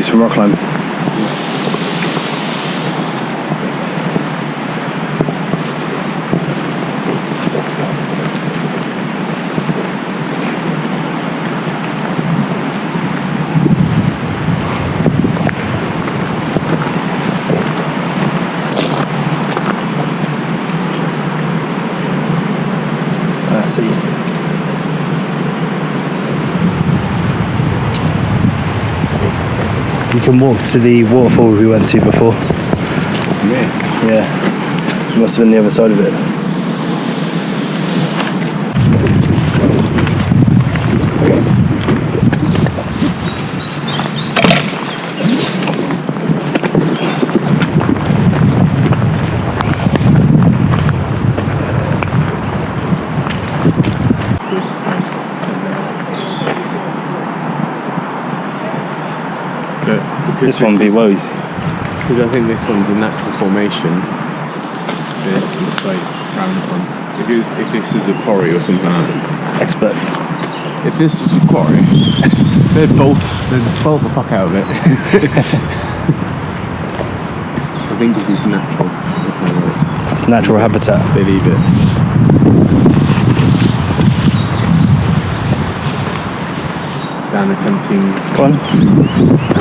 used for rock climbing. See. You can walk to the waterfall we went to before. Yeah. It must have been the other side of it. This one be woes. Because I think this one's a natural formation. It's like round one. If this was a quarry or something like that. Expert. If this was a quarry, they'd bolt the fuck out of it. I think this is natural. It's natural habitat. They leave it. Dan attempting Go on.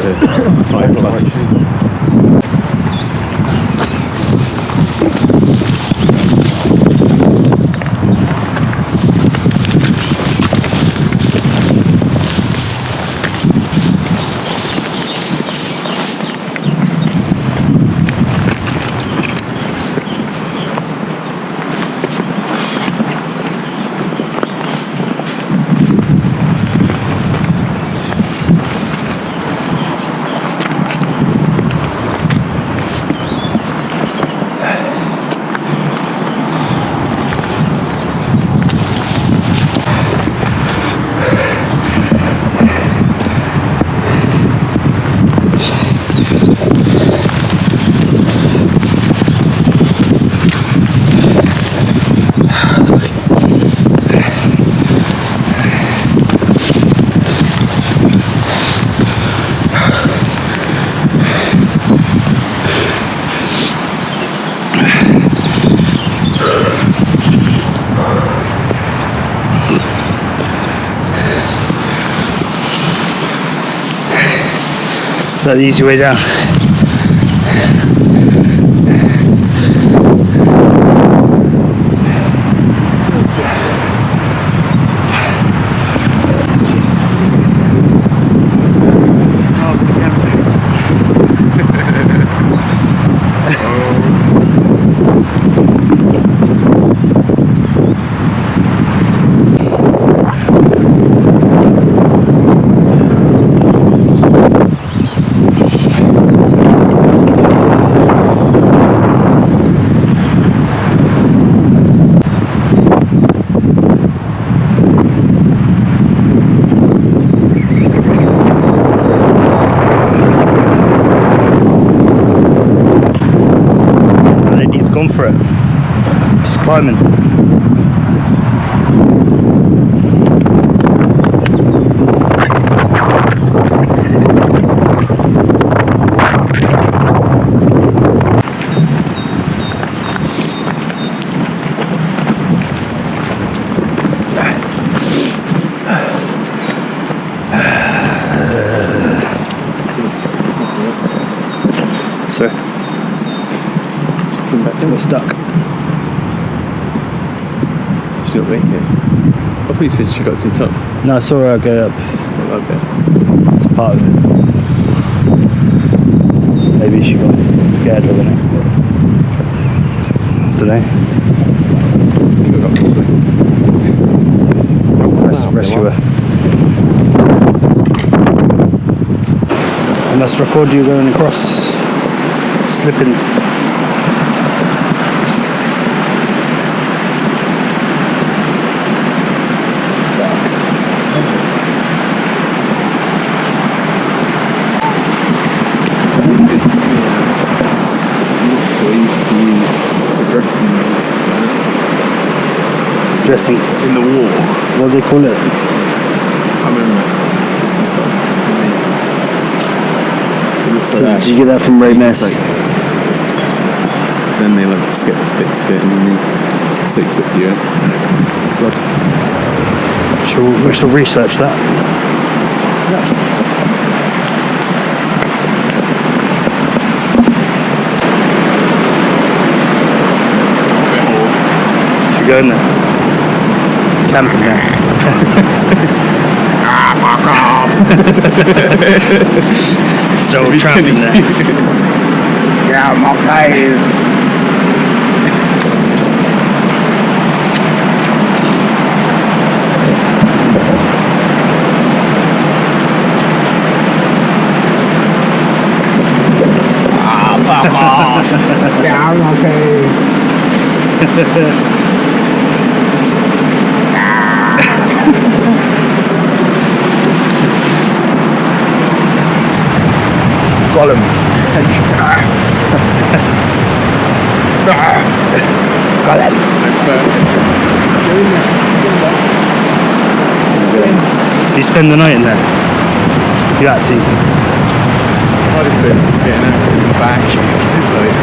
5 plus. Is that the easy way down? Gone for it. Just climbing. So we're stuck. She's not making it. I thought you said she got to the top. No, I saw her go up. Okay. It's part of it. Maybe she got scared of the next bit. Don't know. You got this way. Let's rescue her. I must record you going across, slipping. Dressings in the wall. What do they call it? I remember. This is like that. Did you get that from Ray Mess? Like, then they'll just get bits of it and then it soaks up the earth. We shall research that. Should we go in there? Camping there. Fuck off! Still trapping there. Get out of my cave! Fuck off! Get out of my cave! Got him. Got him. Do you spend the night in there? You actually? Hardest bit is just getting out in the back. It's like,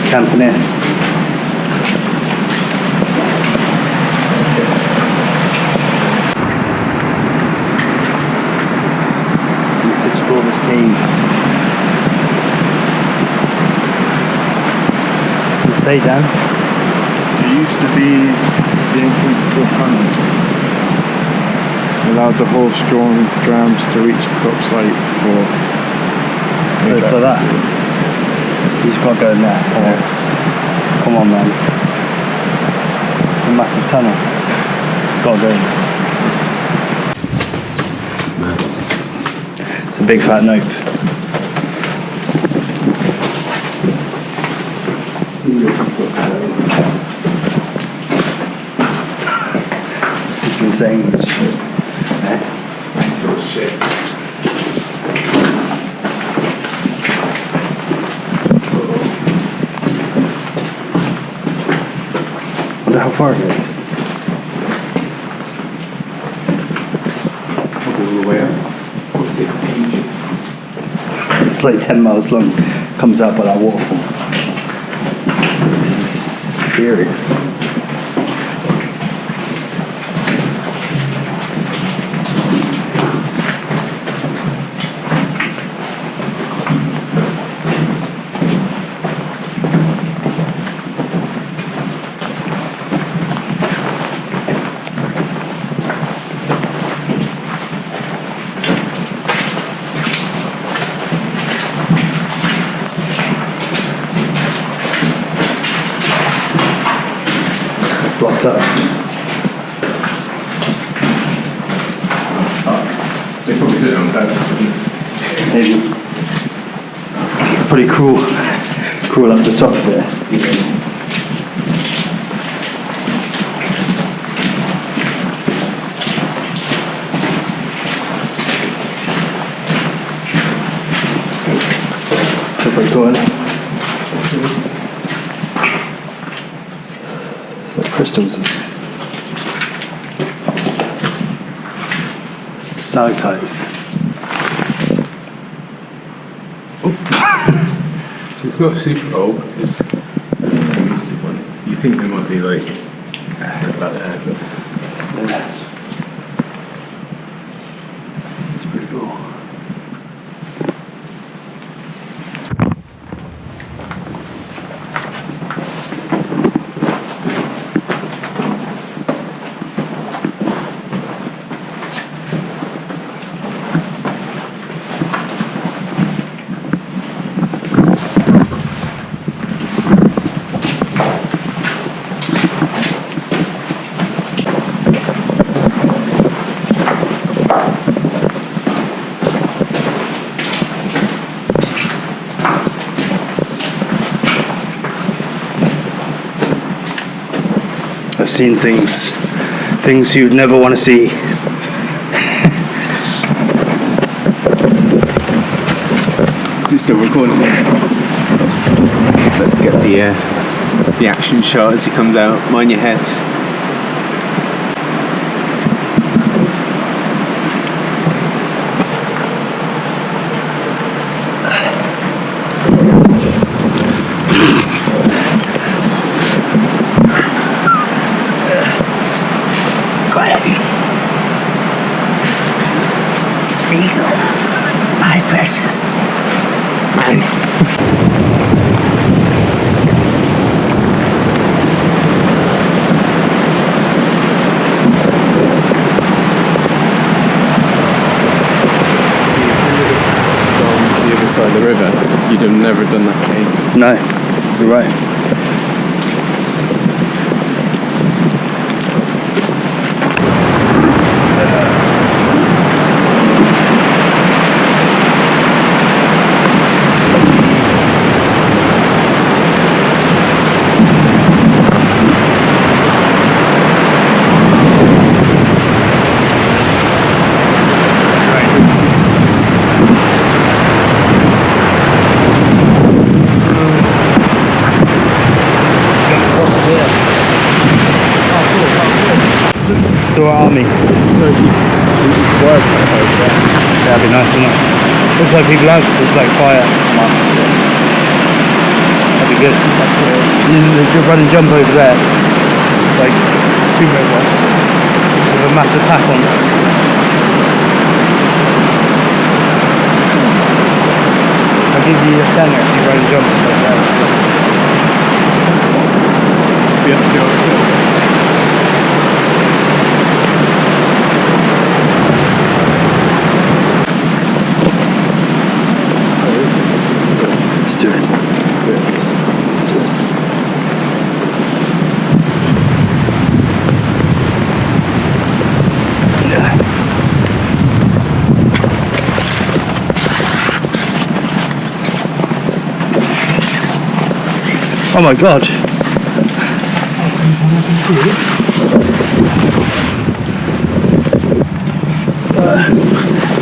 Camping in. Let's explore this cave. What's it say, Dan? It used to be the entrance to a tunnel. Allowed the horse-drawn trams to reach the top site for... It's like that. He's got to go in there. Come on, man. It's a massive tunnel. Got to go in. It's a big fat nope. This is insane. shit. Wonder how far it is. All the way up. It takes ages. It's like 10 miles long. Comes out by that waterfall. This is serious. Blocked up. They probably did it on purpose, didn't Maybe. Pretty cruel up the top of it. So pretty cool, isn't it? It's like crystals, isn't it? Stalactites. So it's not super old because it's a massive one. You think they might be like about there, but Yeah. It's pretty cool. seen things you'd never want to see. Is it still recording? Let's get the action shot as he comes out. Mind your head. Speak up, my precious man. On the other side of the river, you'd have never done that cave. No, you're right. Store army. That'd be nice, wouldn't it? Looks like people have. It's like fire marks. That'd be good. You run and jump over there. Like sumo one. With a massive pack on. I'll give you a tenner if you run and jump like that. You have to do it. Let's do it. Oh my god.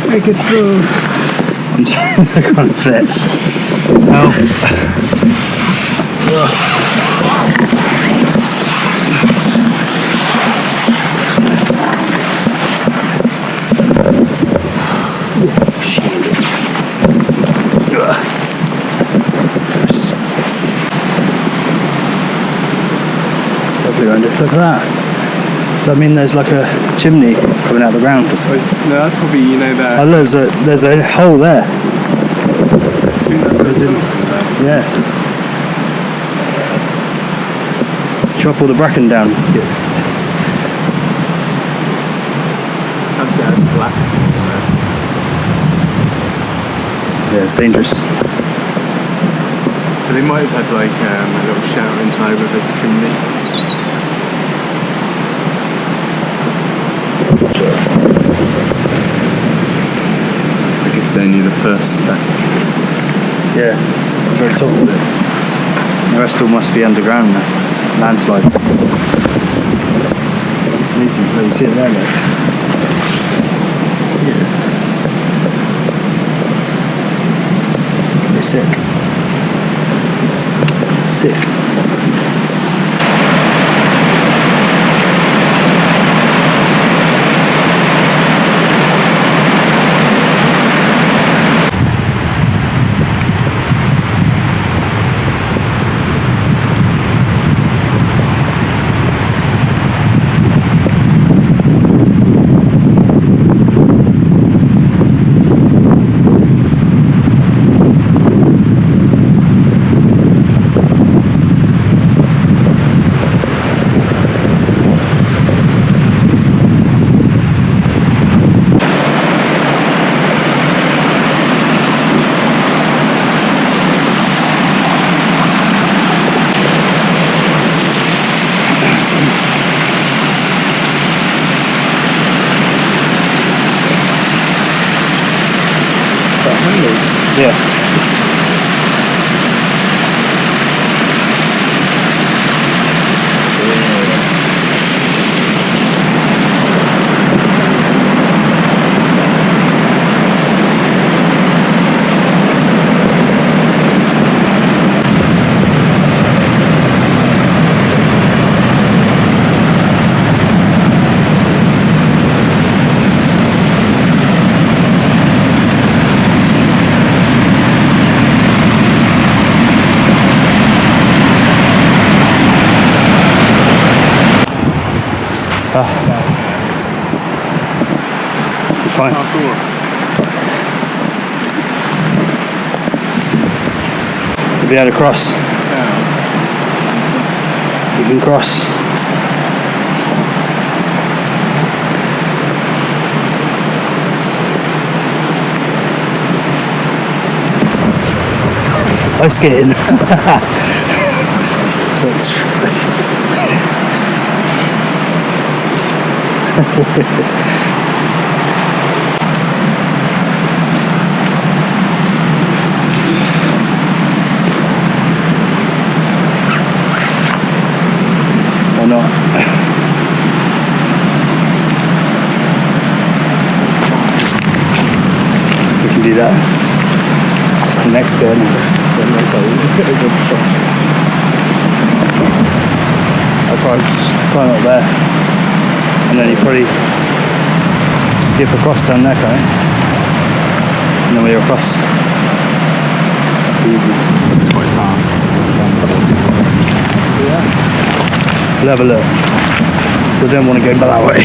Make it through. I can't fit. Help. Look at that. Does that mean there's like a chimney coming out of the ground or something? No, that's probably, you know, that. Oh, there's a hole there. Yeah. Chop all the bracken down. That's collapsed. Yeah, it's dangerous. But they might have had like a little shower inside with a chimney. I guess they're only the first step. Yeah, the very top of it. The rest all must be underground now. Landslide. Easy, you see it there, mate. Yeah. Very sick. It's sick. You're fine. Parkour. You'll be able to cross. You can cross. Ice skating. Or not. We can do that. This is the next bit. That's right, just climb up there. And then you probably skip across down there, can't you? And then we're across. Easy. It's quite hard. Yeah. We'll have a look. So I don't want to go back that way.